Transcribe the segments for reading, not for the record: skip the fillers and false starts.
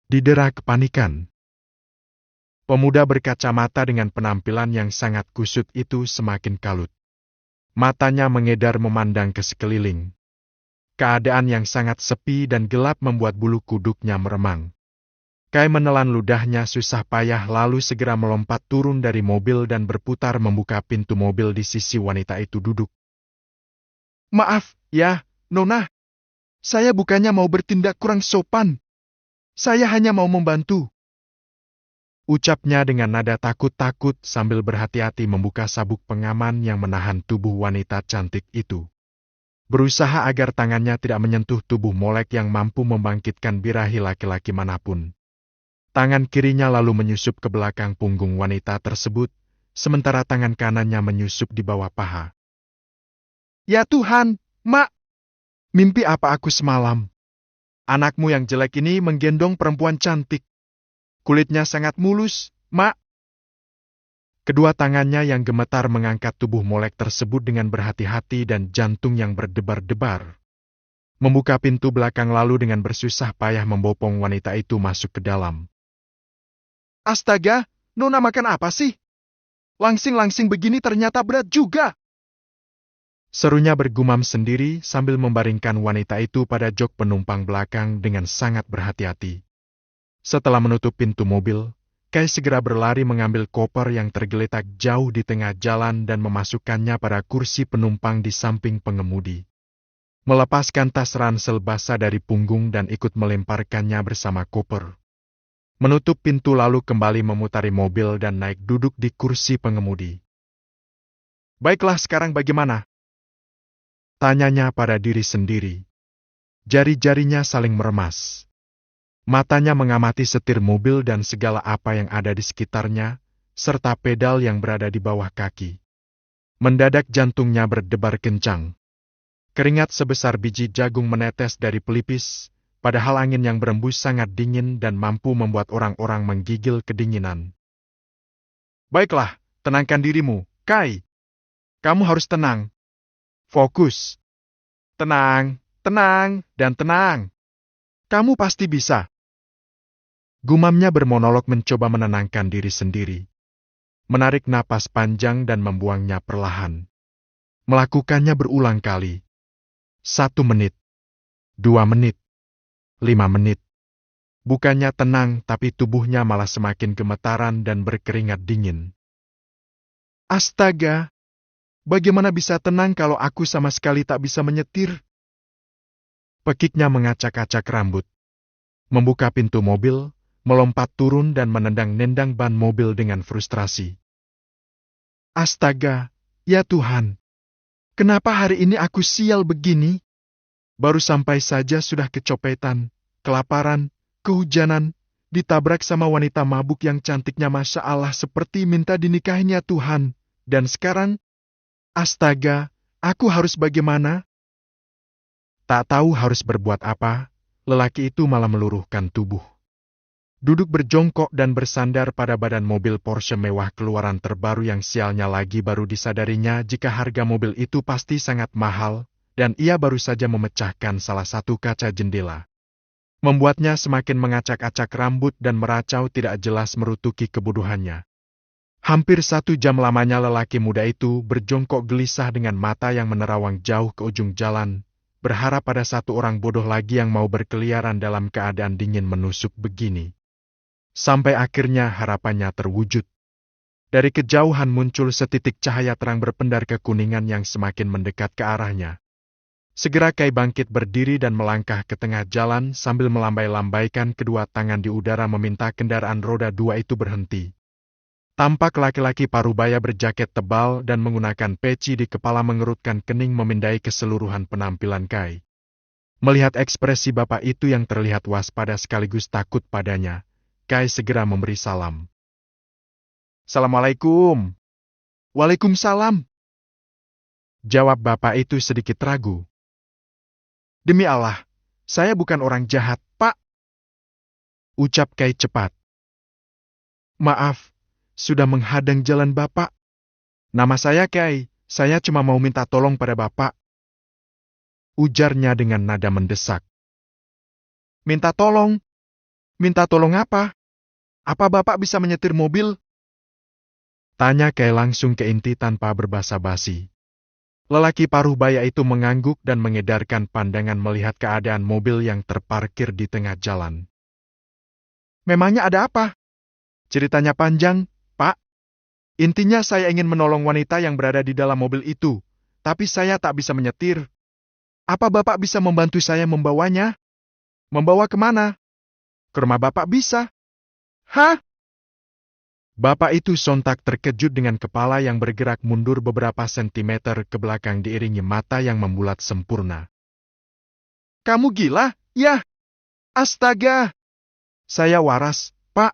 Didera kepanikan. Pemuda berkacamata dengan penampilan yang sangat kusut itu semakin kalut. Matanya mengedar memandang ke sekeliling. Keadaan yang sangat sepi dan gelap membuat bulu kuduknya meremang. Kai menelan ludahnya susah payah lalu segera melompat turun dari mobil dan berputar membuka pintu mobil di sisi wanita itu duduk. "Maaf, ya, Nona. Saya bukannya mau bertindak kurang sopan. Saya hanya mau membantu," ucapnya dengan nada takut-takut sambil berhati-hati membuka sabuk pengaman yang menahan tubuh wanita cantik itu. Berusaha agar tangannya tidak menyentuh tubuh molek yang mampu membangkitkan birahi laki-laki manapun. Tangan kirinya lalu menyusup ke belakang punggung wanita tersebut, sementara tangan kanannya menyusup di bawah paha. "Ya Tuhan, Mak! Mimpi apa aku semalam? Anakmu yang jelek ini menggendong perempuan cantik. Kulitnya sangat mulus, Mak." Kedua tangannya yang gemetar mengangkat tubuh molek tersebut dengan berhati-hati dan jantung yang berdebar-debar. Membuka pintu belakang lalu dengan bersusah payah membopong wanita itu masuk ke dalam. "Astaga, Nona makan apa sih? Langsing-langsing begini ternyata berat juga," serunya bergumam sendiri sambil membaringkan wanita itu pada jok penumpang belakang dengan sangat berhati-hati. Setelah menutup pintu mobil, Kai segera berlari mengambil koper yang tergeletak jauh di tengah jalan dan memasukkannya pada kursi penumpang di samping pengemudi. Melepaskan tas ransel basah dari punggung dan ikut melemparkannya bersama koper. Menutup pintu lalu kembali memutari mobil dan naik duduk di kursi pengemudi. "Baiklah, sekarang bagaimana?" tanyanya pada diri sendiri. Jari-jarinya saling meremas. Matanya mengamati setir mobil dan segala apa yang ada di sekitarnya, serta pedal yang berada di bawah kaki. Mendadak jantungnya berdebar kencang. Keringat sebesar biji jagung menetes dari pelipis, padahal angin yang berembus sangat dingin dan mampu membuat orang-orang menggigil kedinginan. "Baiklah, tenangkan dirimu, Kai. Kamu harus tenang. Fokus. Tenang, tenang, dan tenang. Kamu pasti bisa." Gumamnya bermonolog mencoba menenangkan diri sendiri. Menarik napas panjang dan membuangnya perlahan. Melakukannya berulang kali. 1 menit. 2 menit. 5 menit. Bukannya tenang, tapi tubuhnya malah semakin gemetaran dan berkeringat dingin. "Astaga! Bagaimana bisa tenang kalau aku sama sekali tak bisa menyetir?" Pekiknya mengacak-acak rambut. Membuka pintu mobil, melompat turun dan menendang-nendang ban mobil dengan frustrasi. "Astaga, ya Tuhan! Kenapa hari ini aku sial begini? Baru sampai saja sudah kecopetan, kelaparan, kehujanan, ditabrak sama wanita mabuk yang cantiknya Masya Allah seperti minta dinikahinya Tuhan. Dan sekarang, astaga, aku harus bagaimana?" Tak tahu harus berbuat apa, lelaki itu malah meluruhkan tubuh. Duduk berjongkok dan bersandar pada badan mobil Porsche mewah keluaran terbaru yang sialnya lagi baru disadarinya jika harga mobil itu pasti sangat mahal, dan ia baru saja memecahkan salah satu kaca jendela. Membuatnya semakin mengacak-acak rambut dan meracau tidak jelas merutuki kebodohannya. Hampir 1 jam lamanya lelaki muda itu berjongkok gelisah dengan mata yang menerawang jauh ke ujung jalan, berharap pada satu orang bodoh lagi yang mau berkeliaran dalam keadaan dingin menusuk begini. Sampai akhirnya harapannya terwujud. Dari kejauhan muncul setitik cahaya terang berpendar kekuningan yang semakin mendekat ke arahnya. Segera Kai bangkit berdiri dan melangkah ke tengah jalan sambil melambai-lambaikan kedua tangan di udara meminta kendaraan roda 2 itu berhenti. Tampak laki-laki parubaya berjaket tebal dan menggunakan peci di kepala mengerutkan kening memindai keseluruhan penampilan Kai. Melihat ekspresi bapak itu yang terlihat waspada sekaligus takut padanya, Kai segera memberi salam. "Assalamualaikum." "Waalaikumsalam," jawab bapak itu sedikit ragu. "Demi Allah, saya bukan orang jahat, Pak," ucap Kai cepat. "Maaf, sudah menghadang jalan Bapak. Nama saya Kai, saya cuma mau minta tolong pada Bapak," ujarnya dengan nada mendesak. "Minta tolong? Minta tolong apa? Apa Bapak bisa menyetir mobil? Tanya Kay langsung ke inti tanpa berbasa-basi. Lelaki paruh baya itu mengangguk dan mengedarkan pandangan melihat keadaan mobil yang terparkir di tengah jalan. Memangnya ada apa? Ceritanya panjang, Pak. Intinya saya ingin menolong wanita yang berada di dalam mobil itu, tapi saya tak bisa menyetir. Apa Bapak bisa membantu saya membawanya? Membawa kemana? Ke rumah Bapak bisa. Hah? Bapak itu sontak terkejut dengan kepala yang bergerak mundur beberapa sentimeter ke belakang diiringi mata yang membulat sempurna. Kamu gila? Ya. Astaga. Saya waras, Pak.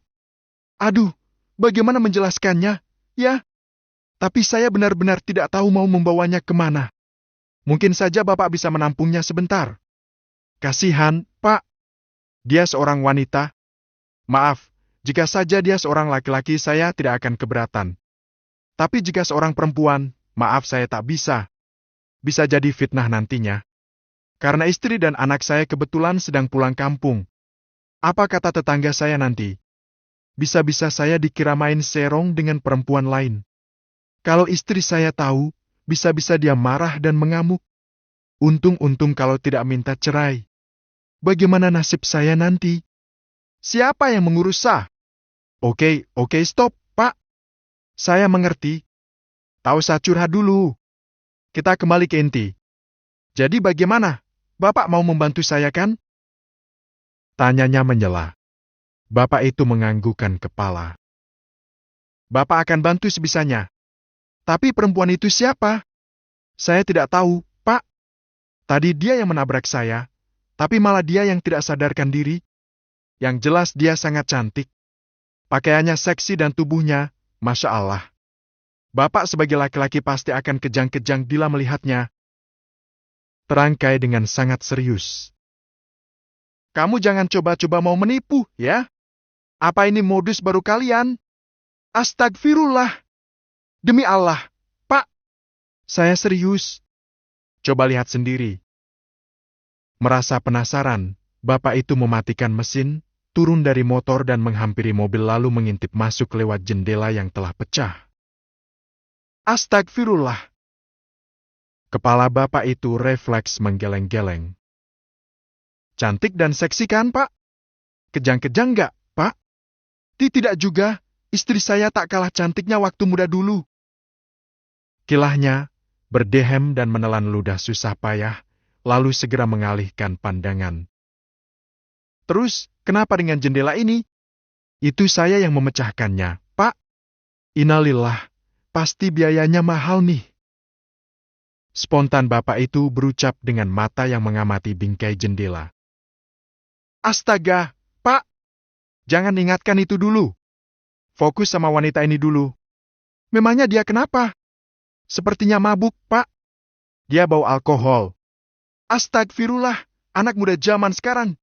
Aduh, bagaimana menjelaskannya? Ya. Tapi saya benar-benar tidak tahu mau membawanya kemana. Mungkin saja Bapak bisa menampungnya sebentar. Kasihan, Pak. Dia seorang wanita. Maaf, jika saja dia seorang laki-laki saya tidak akan keberatan. Tapi jika seorang perempuan, maaf saya tak bisa. Bisa jadi fitnah nantinya. Karena istri dan anak saya kebetulan sedang pulang kampung. Apa kata tetangga saya nanti? Bisa-bisa saya dikira main serong dengan perempuan lain. Kalau istri saya tahu, bisa-bisa dia marah dan mengamuk. Untung-untung kalau tidak minta cerai. Bagaimana nasib saya nanti? Siapa yang mengurus sah? Oke, stop, Pak. Saya mengerti. Tak usah curhat dulu. Kita kembali ke inti. Jadi bagaimana? Bapak mau membantu saya kan? Tanyanya menyela. Bapak itu menganggukkan kepala. Bapak akan bantu sebisanya. Tapi perempuan itu siapa? Saya tidak tahu, Pak. Tadi dia yang menabrak saya, tapi malah dia yang tidak sadarkan diri. Yang jelas dia sangat cantik. Pakaiannya seksi dan tubuhnya, Masya Allah. Bapak sebagai laki-laki pasti akan kejang-kejang bila melihatnya. Terangkai dengan sangat serius. Kamu jangan coba-coba mau menipu, ya? Apa ini modus baru kalian? Astagfirullah. Demi Allah, Pak. Saya serius. Coba lihat sendiri. Merasa penasaran, Bapak itu mematikan mesin, turun dari motor dan menghampiri mobil lalu mengintip masuk lewat jendela yang telah pecah. Astagfirullah. Kepala Bapak itu refleks menggeleng-geleng. Cantik dan seksi kan, Pak? Kejang-kejang nggak, Pak? Tidak juga, istri saya tak kalah cantiknya waktu muda dulu. Kilahnya, berdehem dan menelan ludah susah payah, lalu segera mengalihkan pandangan. Terus, kenapa dengan jendela ini? Itu saya yang memecahkannya, Pak. Innalillah, pasti biayanya mahal nih. Spontan Bapak itu berucap dengan mata yang mengamati bingkai jendela. Astaga, Pak. Jangan ingatkan itu dulu. Fokus sama wanita ini dulu. Memangnya dia kenapa? Sepertinya mabuk, Pak. Dia bau alkohol. Astagfirullah, anak muda zaman sekarang.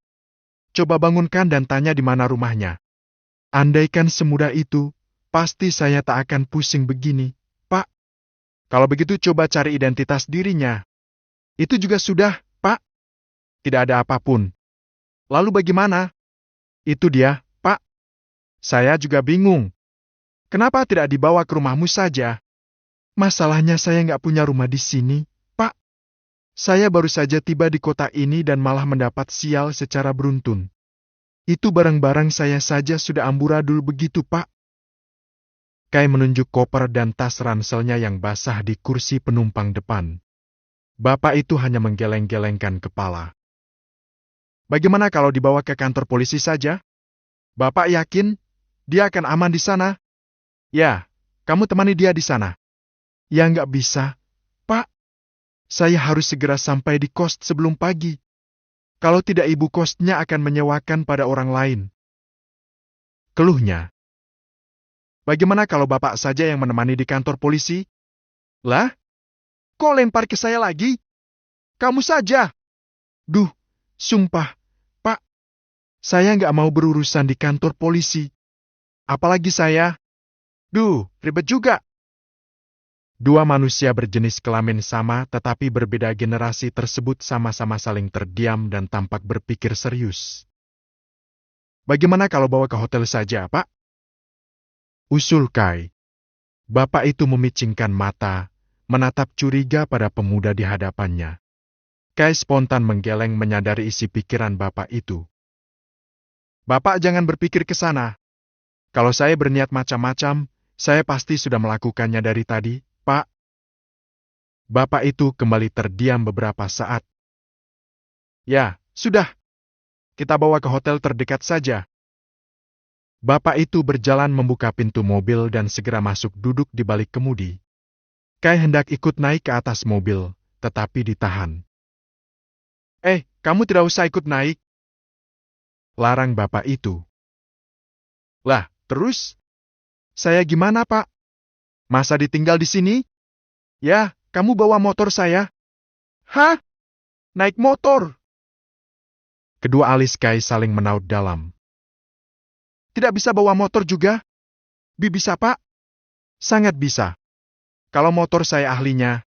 Coba bangunkan dan tanya di mana rumahnya. Andaikan semudah itu, pasti saya tak akan pusing begini, Pak. Kalau begitu coba cari identitas dirinya. Itu juga sudah, Pak. Tidak ada apapun. Lalu bagaimana? Itu dia, Pak. Saya juga bingung. Kenapa tidak dibawa ke rumahmu saja? Masalahnya saya nggak punya rumah di sini, Pak. Saya baru saja tiba di kota ini dan malah mendapat sial secara beruntun. Itu barang-barang saya saja sudah amburadul begitu, Pak. Kay menunjuk koper dan tas ranselnya yang basah di kursi penumpang depan. Bapak itu hanya menggeleng-gelengkan kepala. Bagaimana kalau dibawa ke kantor polisi saja? Bapak yakin dia akan aman di sana? Ya, kamu temani dia di sana. Ya nggak bisa, Pak. Saya harus segera sampai di kos sebelum pagi. Kalau tidak ibu kosnya akan menyewakan pada orang lain. Keluhnya. Bagaimana kalau Bapak saja yang menemani di kantor polisi? Lah? Kok lempar ke saya lagi? Kamu saja. Duh, sumpah, Pak. Saya nggak mau berurusan di kantor polisi. Apalagi saya. Duh, ribet juga. Dua manusia berjenis kelamin sama tetapi berbeda generasi tersebut sama-sama saling terdiam dan tampak berpikir serius. Bagaimana kalau bawa ke hotel saja, Pak? Usul Kai. Bapak itu memicingkan mata, menatap curiga pada pemuda di hadapannya. Kai spontan menggeleng menyadari isi pikiran bapak itu. Bapak jangan berpikir ke sana. Kalau saya berniat macam-macam, saya pasti sudah melakukannya dari tadi, Pak. Bapak itu kembali terdiam beberapa saat. Ya, sudah. Kita bawa ke hotel terdekat saja. Bapak itu berjalan membuka pintu mobil dan segera masuk duduk di balik kemudi. Kai hendak ikut naik ke atas mobil, tetapi ditahan. Kamu tidak usah ikut naik. Larang bapak itu. Lah, terus? Saya gimana, Pak? Masa ditinggal di sini? Ya, kamu bawa motor saya. Hah? Naik motor? Kedua alis Kai saling menaut dalam. Tidak bisa bawa motor juga? Bisa, Pak? Sangat bisa. Kalau motor saya ahlinya,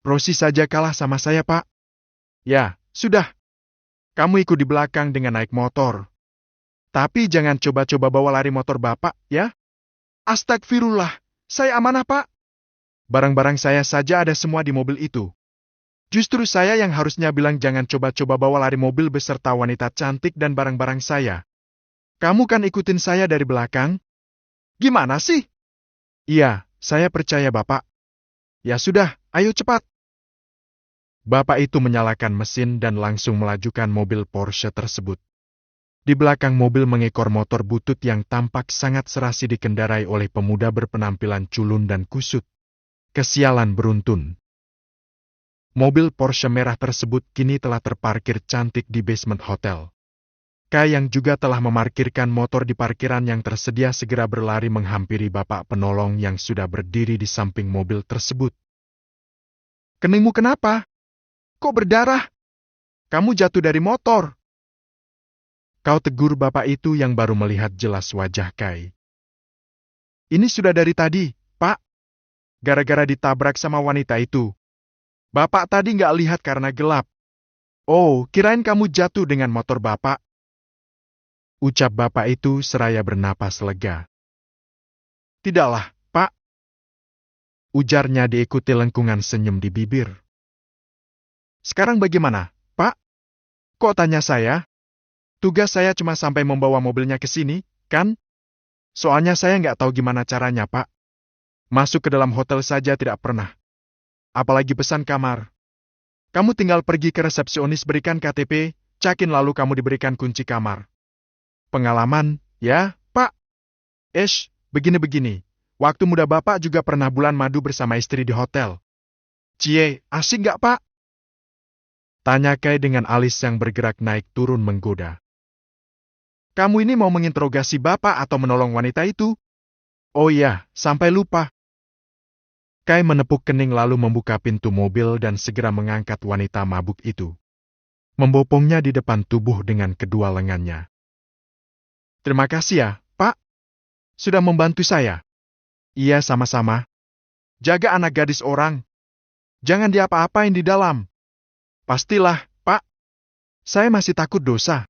Rosi saja kalah sama saya, Pak. Ya, sudah. Kamu ikut di belakang dengan naik motor. Tapi jangan coba-coba bawa lari motor Bapak, ya? Astagfirullah, saya amanah, Pak. Barang-barang saya saja ada semua di mobil itu. Justru saya yang harusnya bilang jangan coba-coba bawa lari mobil beserta wanita cantik dan barang-barang saya. Kamu kan ikutin saya dari belakang? Gimana sih? Iya, saya percaya Bapak. Ya sudah, ayo cepat. Bapak itu menyalakan mesin dan langsung melajukan mobil Porsche tersebut. Di belakang mobil mengekor motor butut yang tampak sangat serasi dikendarai oleh pemuda berpenampilan culun dan kusut. Kesialan beruntun. Mobil Porsche merah tersebut kini telah terparkir cantik di basement hotel. Kai yang juga telah memarkirkan motor di parkiran yang tersedia segera berlari menghampiri bapak penolong yang sudah berdiri di samping mobil tersebut. Keningmu kenapa? Kok berdarah? Kamu jatuh dari motor. Kau tegur bapak itu yang baru melihat jelas wajah Kai. Ini sudah dari tadi, Pak. Gara-gara ditabrak sama wanita itu. Bapak tadi nggak lihat karena gelap. Oh, kirain kamu jatuh dengan motor Bapak. Ucap bapak itu seraya bernapas lega. Tidaklah, Pak. Ujarnya diikuti lengkungan senyum di bibir. Sekarang bagaimana, Pak? Kok tanya saya? Tugas saya cuma sampai membawa mobilnya ke sini, kan? Soalnya saya nggak tahu gimana caranya, Pak. Masuk ke dalam hotel saja tidak pernah. Apalagi pesan kamar. Kamu tinggal pergi ke resepsionis berikan KTP, cakin lalu kamu diberikan kunci kamar. Pengalaman, ya, Pak? Begini-begini. Waktu muda Bapak juga pernah bulan madu bersama istri di hotel. Cie, asik nggak, Pak? Tanya Kai dengan alis yang bergerak naik turun menggoda. Kamu ini mau menginterogasi Bapak atau menolong wanita itu? Oh iya, sampai lupa. Kai menepuk kening lalu membuka pintu mobil dan segera mengangkat wanita mabuk itu. Membopongnya di depan tubuh dengan kedua lengannya. Terima kasih ya, Pak. Sudah membantu saya. Iya, sama-sama. Jaga anak gadis orang. Jangan diapa-apain di dalam. Pastilah, Pak. Saya masih takut dosa.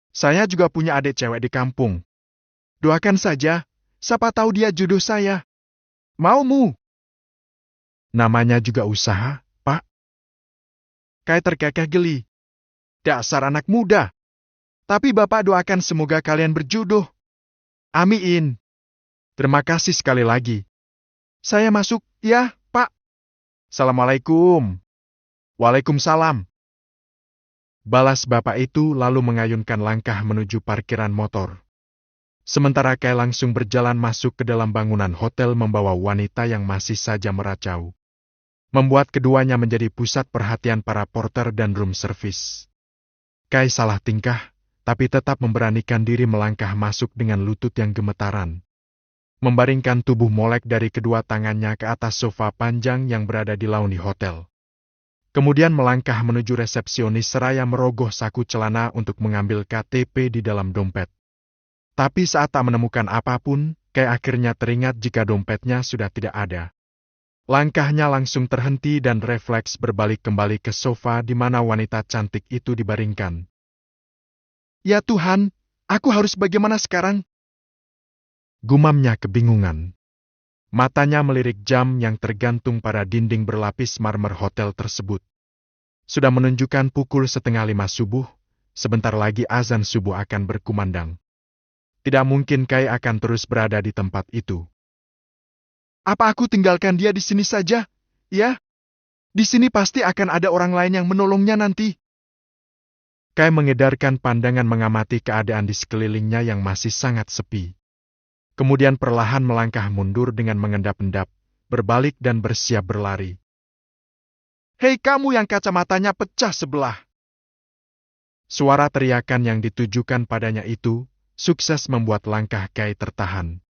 Saya juga punya adik cewek di kampung. Doakan saja, siapa tahu dia jodoh saya. Maumu? Namanya juga usaha, Pak. Kai terkekeh geli. Dasar anak muda. Tapi Bapak doakan semoga kalian berjodoh. Amin. Terima kasih sekali lagi. Saya masuk, ya, Pak. Assalamualaikum. Waalaikumsalam. Balas bapak itu lalu mengayunkan langkah menuju parkiran motor. Sementara Kai langsung berjalan masuk ke dalam bangunan hotel membawa wanita yang masih saja meracau. Membuat keduanya menjadi pusat perhatian para porter dan room service. Kai salah tingkah, tapi tetap memberanikan diri melangkah masuk dengan lutut yang gemetaran. Membaringkan tubuh molek dari kedua tangannya ke atas sofa panjang yang berada di launi hotel. Kemudian melangkah menuju resepsionis seraya merogoh saku celana untuk mengambil KTP di dalam dompet. Tapi saat tak menemukan apapun, Kai akhirnya teringat jika dompetnya sudah tidak ada. Langkahnya langsung terhenti dan refleks berbalik kembali ke sofa di mana wanita cantik itu dibaringkan. Ya Tuhan, Aku harus bagaimana sekarang? Gumamnya kebingungan. Matanya melirik jam yang tergantung pada dinding berlapis marmer hotel tersebut. Sudah menunjukkan pukul 4:30 subuh, sebentar lagi azan subuh akan berkumandang. Tidak mungkin Kai akan terus berada di tempat itu. Apa aku tinggalkan dia di sini saja? Ya? Di sini pasti akan ada orang lain yang menolongnya nanti. Kai mengedarkan pandangan mengamati keadaan di sekelilingnya yang masih sangat sepi. Kemudian perlahan melangkah mundur dengan mengendap-endap, berbalik dan bersiap berlari. Hei kamu yang kacamatanya pecah sebelah! Suara teriakan yang ditujukan padanya itu, sukses membuat langkah Kai tertahan.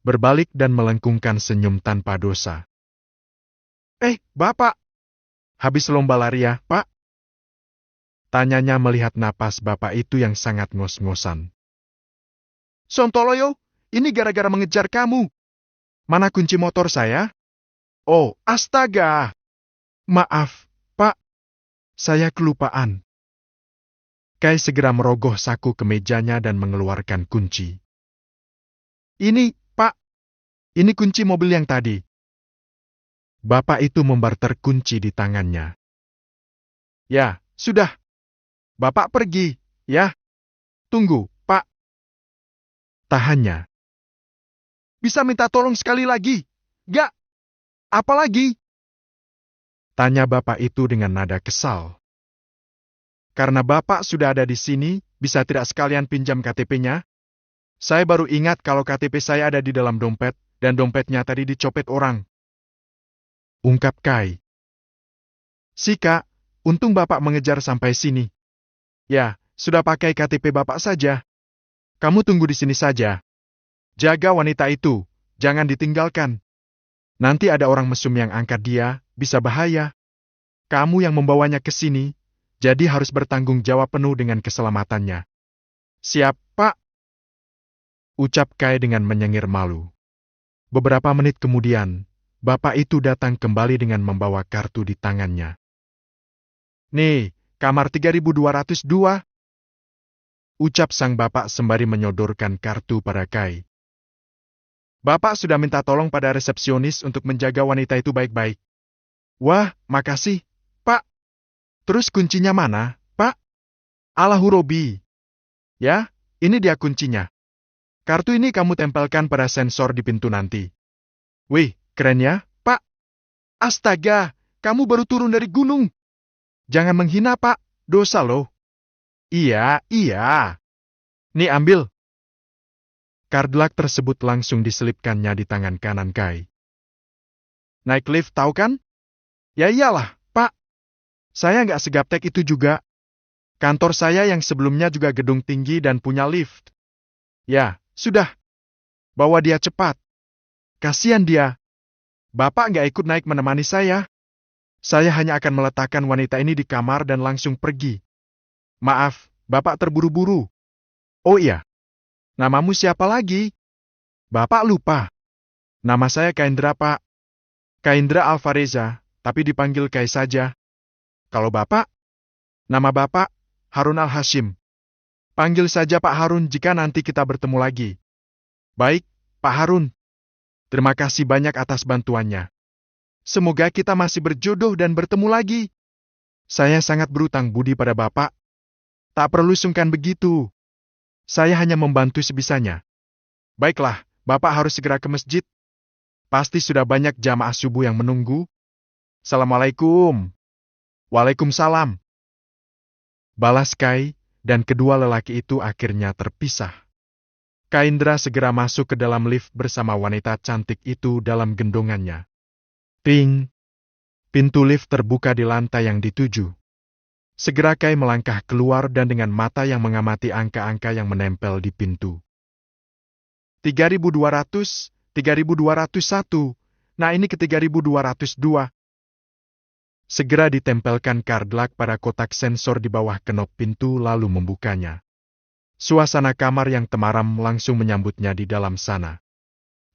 Berbalik dan melengkungkan senyum tanpa dosa. Bapak! Habis lomba lari ya, Pak? Tanyanya melihat napas bapak itu yang sangat ngos-ngosan. Sontoloyo! Ini gara-gara mengejar kamu. Mana kunci motor saya? Oh, astaga! Maaf, Pak. Saya kelupaan. Kai segera merogoh saku kemejanya dan mengeluarkan kunci. Ini, Pak. Ini kunci mobil yang tadi. Bapak itu membarter kunci di tangannya. Ya, sudah. Bapak pergi, ya. Tunggu, Pak. Tahannya. Bisa minta tolong sekali lagi? Gak? Apa lagi? Tanya bapak itu dengan nada kesal. Karena bapak sudah ada di sini, bisa tidak sekalian pinjam KTP-nya? Saya baru ingat kalau KTP saya ada di dalam dompet, dan dompetnya tadi dicopet orang. Ungkap Kai. Sika, untung bapak mengejar sampai sini. Ya, sudah pakai KTP bapak saja. Kamu tunggu di sini saja. Jaga wanita itu, jangan ditinggalkan. Nanti ada orang mesum yang angkat dia, bisa bahaya. Kamu yang membawanya ke sini, jadi harus bertanggung jawab penuh dengan keselamatannya. Siap, Pak? Ucap Kai dengan menyengir malu. Beberapa menit kemudian, bapak itu datang kembali dengan membawa kartu di tangannya. Nih, kamar 3202. Ucap sang bapak sembari menyodorkan kartu pada Kai. Bapak sudah minta tolong pada resepsionis untuk menjaga wanita itu baik-baik. Wah, makasih, Pak. Terus kuncinya mana, Pak? Alahurobi. Ya, ini dia kuncinya. Kartu ini kamu tempelkan pada sensor di pintu nanti. Wih, keren ya, Pak? Astaga, kamu baru turun dari gunung. Jangan menghina, Pak. Dosa loh. Iya. Nih ambil. Kardlak tersebut langsung diselipkannya di tangan kanan Kai. Naik lift tahu kan? Ya iyalah, Pak. Saya nggak segaptek itu juga. Kantor saya yang sebelumnya juga gedung tinggi dan punya lift. Ya, sudah. Bawa dia cepat. Kasihan dia. Bapak nggak ikut naik menemani saya. Saya hanya akan meletakkan wanita ini di kamar dan langsung pergi. Maaf, Bapak terburu-buru. Oh iya. Namamu siapa lagi? Bapak lupa. Nama saya Kaindra, Pak. Kaindra Alvareza, tapi dipanggil Kai saja. Kalau Bapak? Nama Bapak, Harun Al-Hashim. Panggil saja Pak Harun jika nanti kita bertemu lagi. Baik, Pak Harun. Terima kasih banyak atas bantuannya. Semoga kita masih berjodoh dan bertemu lagi. Saya sangat berutang budi pada Bapak. Tak perlu sungkan begitu. Saya hanya membantu sebisanya. Baiklah, Bapak harus segera ke masjid. Pasti sudah banyak jamaah subuh yang menunggu. Assalamualaikum. Waalaikumsalam. Balas Kai, dan kedua lelaki itu akhirnya terpisah. Kaindra segera masuk ke dalam lift bersama wanita cantik itu dalam gendongannya. Ting! Pintu lift terbuka di lantai yang dituju. Segera Kai melangkah keluar dan dengan mata yang mengamati angka-angka yang menempel di pintu. 3200, 3201, nah ini ke 3202. Segera ditempelkan kardlak pada kotak sensor di bawah kenop pintu lalu membukanya. Suasana kamar yang temaram langsung menyambutnya di dalam sana.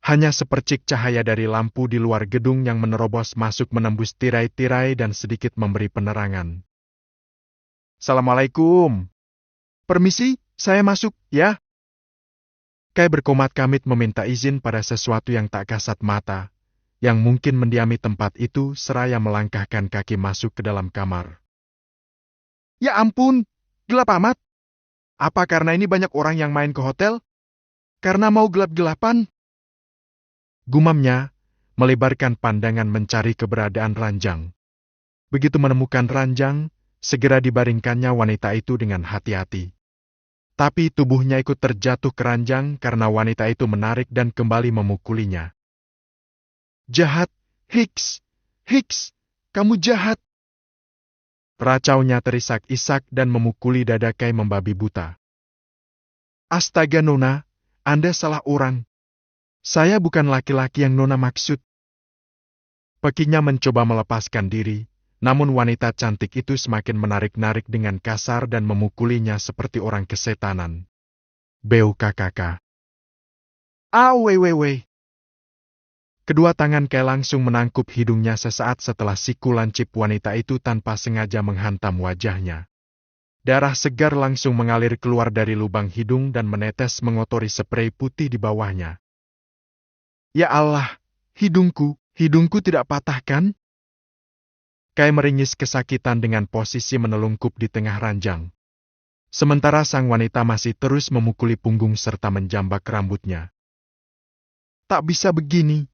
Hanya sepercik cahaya dari lampu di luar gedung yang menerobos masuk menembus tirai-tirai dan sedikit memberi penerangan. Assalamualaikum. Permisi, Saya masuk, ya? Kai berkomat-kamit meminta izin pada sesuatu yang tak kasat mata, yang mungkin mendiami tempat itu seraya melangkahkan kaki masuk ke dalam kamar. Ya ampun, gelap amat. Apa karena ini banyak orang yang main ke hotel? Karena mau gelap-gelapan? Gumamnya, melebarkan pandangan mencari keberadaan ranjang. Begitu menemukan ranjang, segera dibaringkannya wanita itu dengan hati-hati. Tapi tubuhnya ikut terjatuh ke ranjang karena wanita itu menarik dan kembali memukulinya. Jahat, Hicks! Hicks! Kamu jahat! Racaunya terisak-isak dan memukuli dada Kai membabi buta. Astaga Nona, Anda salah orang. Saya bukan laki-laki yang Nona maksud. Pekinya mencoba melepaskan diri, namun wanita cantik itu semakin menarik-narik dengan kasar dan memukulinya seperti orang kesetanan. Beu kakaka. Awewewe. Kedua tangan Kai langsung menangkup hidungnya sesaat setelah siku lancip wanita itu tanpa sengaja menghantam wajahnya. Darah segar langsung mengalir keluar dari lubang hidung dan menetes mengotori sprei putih di bawahnya. Ya Allah, hidungku tidak patah kan? Kai meringis kesakitan dengan posisi menelungkup di tengah ranjang. Sementara sang wanita masih terus memukuli punggung serta menjambak rambutnya. Tak bisa begini.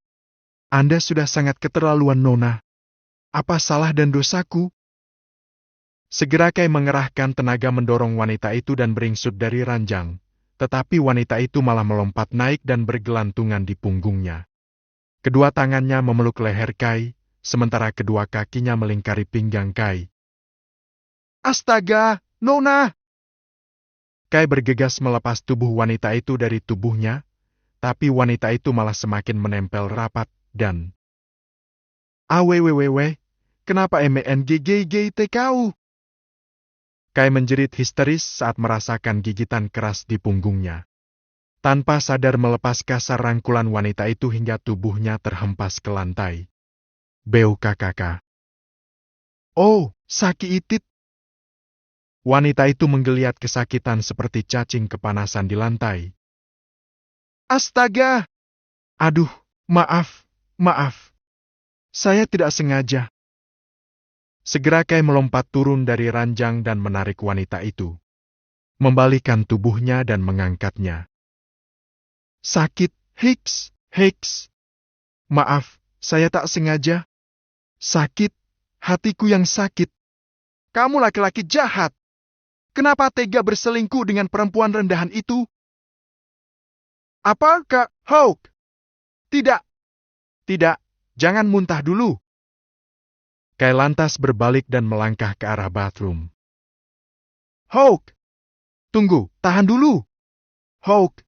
Anda sudah sangat keterlaluan Nona. Apa salah dan dosaku? Segera Kai mengerahkan tenaga mendorong wanita itu dan beringsut dari ranjang. Tetapi wanita itu malah melompat naik dan bergelantungan di punggungnya. Kedua tangannya memeluk leher Kai, sementara kedua kakinya melingkari pinggang Kai. Astaga, Nona! Kai bergegas melepas tubuh wanita itu dari tubuhnya, tapi wanita itu malah semakin menempel rapat, dan... Awewewewe, kenapa MENGGGTKU? Kai menjerit histeris saat merasakan gigitan keras di punggungnya. Tanpa sadar melepas kasar rangkulan wanita itu hingga tubuhnya terhempas ke lantai. Beu kakaka. Oh, sakit. Wanita itu menggeliat kesakitan seperti cacing kepanasan di lantai. Astaga! Aduh, maaf. Saya tidak sengaja. Segera Kai melompat turun dari ranjang dan menarik wanita itu. Membalikan tubuhnya dan mengangkatnya. Sakit, Hicks. Maaf, saya tak sengaja. Sakit, hatiku yang sakit. Kamu laki-laki jahat. Kenapa tega berselingkuh dengan perempuan rendahan itu? Apa, Kak Hawk? Tidak, jangan muntah dulu. Kai lantas berbalik dan melangkah ke arah bathroom. Hawk! Tunggu, tahan dulu! Hawk!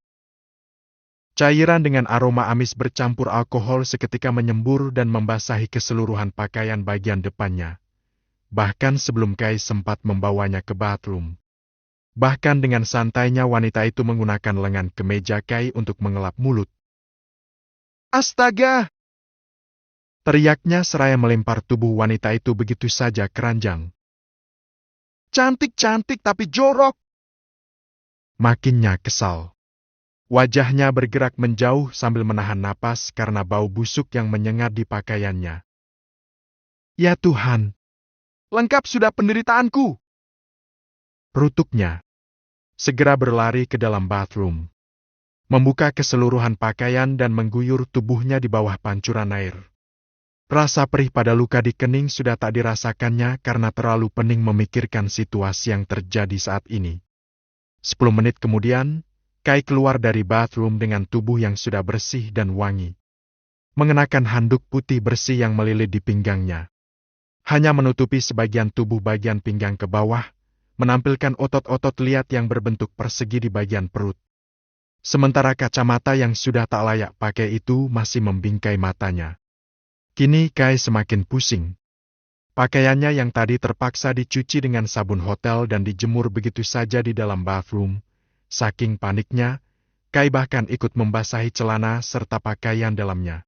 Cairan dengan aroma amis bercampur alkohol seketika menyembur dan membasahi keseluruhan pakaian bagian depannya. Bahkan sebelum Kai sempat membawanya ke bathroom. Bahkan dengan santainya wanita itu menggunakan lengan kemeja Kai untuk mengelap mulut. Astaga! Teriaknya seraya melempar tubuh wanita itu begitu saja ke ranjang. Cantik tapi jorok! Makinnya kesal. Wajahnya bergerak menjauh sambil menahan napas karena bau busuk yang menyengat di pakaiannya. Ya Tuhan! Lengkap sudah penderitaanku! Rutuknya. Segera berlari ke dalam bathroom. Membuka keseluruhan pakaian dan mengguyur tubuhnya di bawah pancuran air. Rasa perih pada luka di kening sudah tak dirasakannya karena terlalu pening memikirkan situasi yang terjadi saat ini. 10 menit kemudian, Kai keluar dari bathroom dengan tubuh yang sudah bersih dan wangi. Mengenakan handuk putih bersih yang melilit di pinggangnya. Hanya menutupi sebagian tubuh bagian pinggang ke bawah, menampilkan otot-otot liat yang berbentuk persegi di bagian perut. Sementara kacamata yang sudah tak layak pakai itu masih membingkai matanya. Kini Kai semakin pusing. Pakaiannya yang tadi terpaksa dicuci dengan sabun hotel dan dijemur begitu saja di dalam bathroom. Saking paniknya, Kai bahkan ikut membasahi celana serta pakaian dalamnya.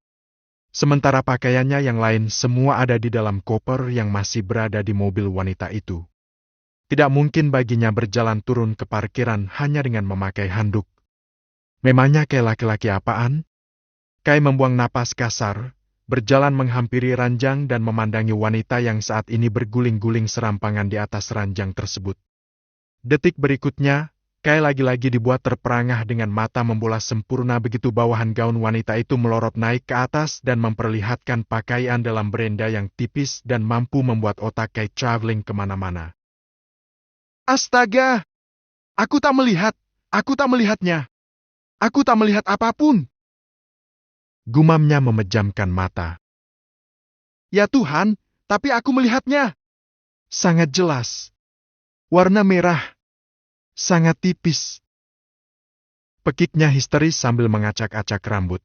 Sementara pakaiannya yang lain semua ada di dalam koper yang masih berada di mobil wanita itu. Tidak mungkin baginya berjalan turun ke parkiran hanya dengan memakai handuk. Memangnya Kai laki-laki apaan? Kai membuang napas kasar, berjalan menghampiri ranjang dan memandangi wanita yang saat ini berguling-guling serampangan di atas ranjang tersebut. Detik berikutnya, Kai lagi-lagi dibuat terperangah dengan mata membola sempurna begitu bawahan gaun wanita itu melorot naik ke atas dan memperlihatkan pakaian dalam berenda yang tipis dan mampu membuat otak Kai traveling kemana-mana. Astaga! Aku tak melihatnya. Aku tak melihat apapun. Gumamnya memejamkan mata. Ya Tuhan, tapi aku melihatnya. Sangat jelas. Warna merah. Sangat tipis. Pekiknya histeris sambil mengacak-acak rambut.